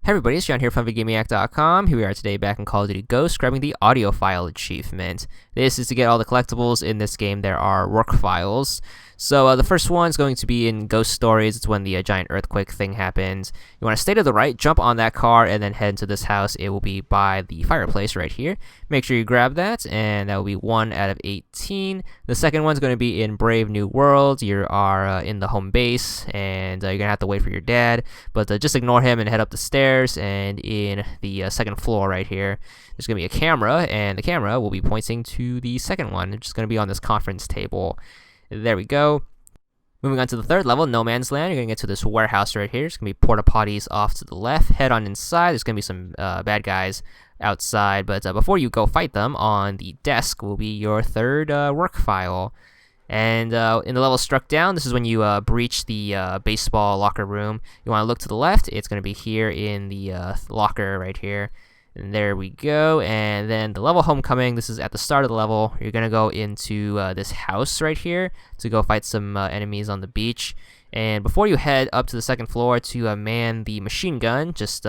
Hey everybody, it's John here from VidGamiac.com. Here we are today back in Call of Duty Ghost, grabbing the Audiophile achievement. This is to get all the collectibles in this game. There are Rorke files. So the first one is going to be in Ghost Stories. It's when the giant earthquake thing happens. You want to stay to the right, jump on that car, and then head into this house. It will be by the fireplace right here. Make sure you grab that, and that will be 1 out of 18. The second one's going to be in Brave New World. You are in the home base, and you're going to have to wait for your dad. But just ignore him and head up the stairs, and in the second floor right here, there's going to be a camera, and the camera will be pointing to the second one. It's just going to be on this conference table. There we go. Moving on to the third level, No Man's Land. You're going to get to this warehouse right here. There's going to be porta potties off to the left. Head on inside. There's going to be some bad guys outside. But before you go fight them, on the desk will be your third Rorke file. And in the level Struck Down, this is when you breach the baseball locker room. You want to look to the left. It's going to be here in the locker right here. And there we go. And then the level Homecoming, this is at the start of the level. You're going to go into this house right here to go fight some enemies on the beach. And before you head up to the second floor to man the machine gun, just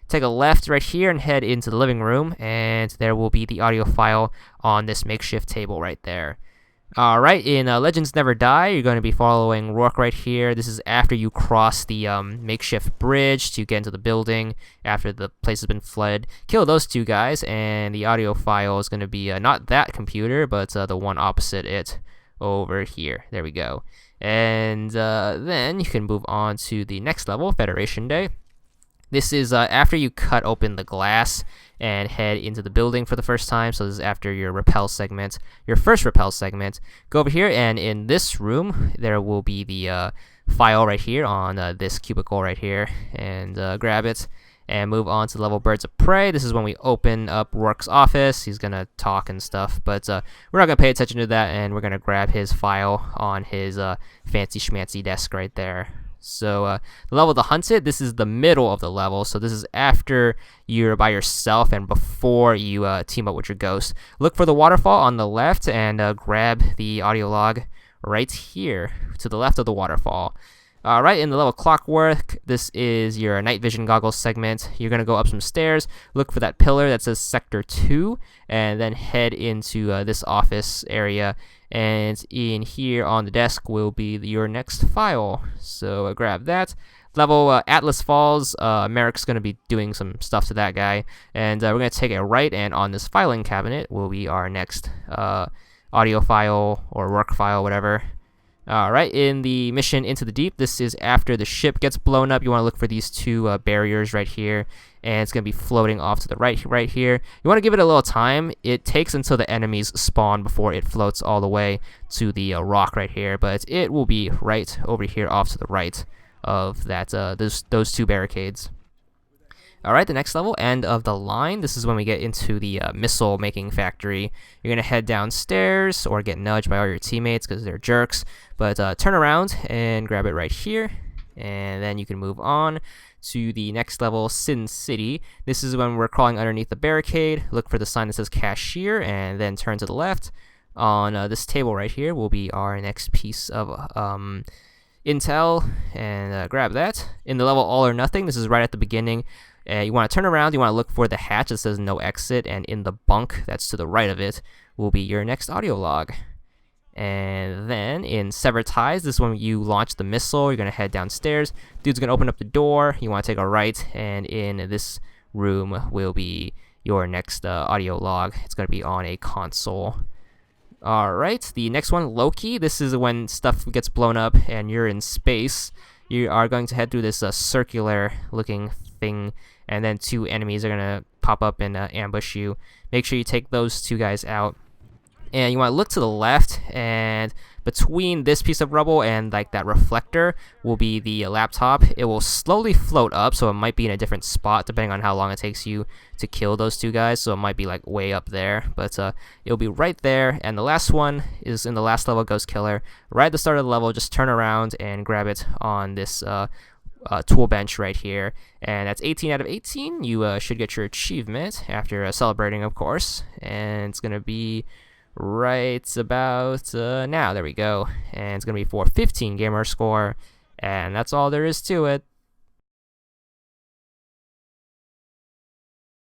take a left right here and head into the living room. And there will be the Audiophile on this makeshift table right there. Alright, in Legends Never Die, you're going to be following Rorke right here. This is after you cross the makeshift bridge to get into the building after the place has been fled. Kill those two guys, and the Audiophile is going to be not that computer, but the one opposite it over here. There we go. And then you can move on to the next level, Federation Day. This is after you cut open the glass and head into the building for the first time. So this is after your rappel segment, your first rappel segment. Go over here, and in this room, there will be the file right here on this cubicle right here. And grab it and move on to the level Birds of Prey. This is when we open up Rorke's office. He's going to talk and stuff, but we're not going to pay attention to that, and we're going to grab his file on his fancy schmancy desk right there. So the level The Hunted, this is the middle of the level, so this is after you're by yourself and before you team up with your ghost. Look for the waterfall on the left and grab the audio log right here to the left of the waterfall. Right in the level Clockwork, this is your night vision goggles segment. You're going to go up some stairs, look for that pillar that says Sector 2, and then head into this office area. And in here on the desk will be your next file. So grab that. Level Atlas Falls, Merrick's going to be doing some stuff to that guy. And we're going to take a right, and on this filing cabinet will be our next audio file or Rorke file, whatever. Alright, in the mission Into the Deep, this is after the ship gets blown up. You want to look for these two barriers right here, and it's going to be floating off to the right here. You want to give it a little time. It takes until the enemies spawn before it floats all the way to the rock right here, but it will be right over here off to the right of that those two barricades. Alright, the next level, End of the Line. This is when we get into the missile making factory. You're going to head downstairs or get nudged by all your teammates because they're jerks. But turn around and grab it right here. And then you can move on to the next level, Sin City. This is when we're crawling underneath the barricade. Look for the sign that says Cashier and then turn to the left. On this table right here will be our next piece of intel. And grab that. In the level All or Nothing, this is right at the beginning. You want to turn around, you want to look for the hatch that says no exit, and in the bunk that's to the right of it will be your next audio log. And then in Sever Ties, this is when you launch the missile. You're going to head downstairs. Dude's going to open up the door. You want to take a right, and in this room will be your next audio log. It's going to be on a console. Alright, the next one, Loki. This is when stuff gets blown up and you're in space. You are going to head through this circular looking thing, and then two enemies are going to pop up and ambush you. Make sure you take those two guys out. And you want to look to the left, and between this piece of rubble and like that reflector will be the laptop. It will slowly float up, so it might be in a different spot depending on how long it takes you to kill those two guys. So it might be like way up there, but it'll be right there. And the last one is in the last level, Ghost Killer. Right at the start of the level, just turn around and grab it on this tool bench right here, and that's 18 out of 18. You should get your achievement after celebrating, of course, and it's gonna be right about now. There we go, and it's gonna be for 15 gamer score, and that's all there is to it.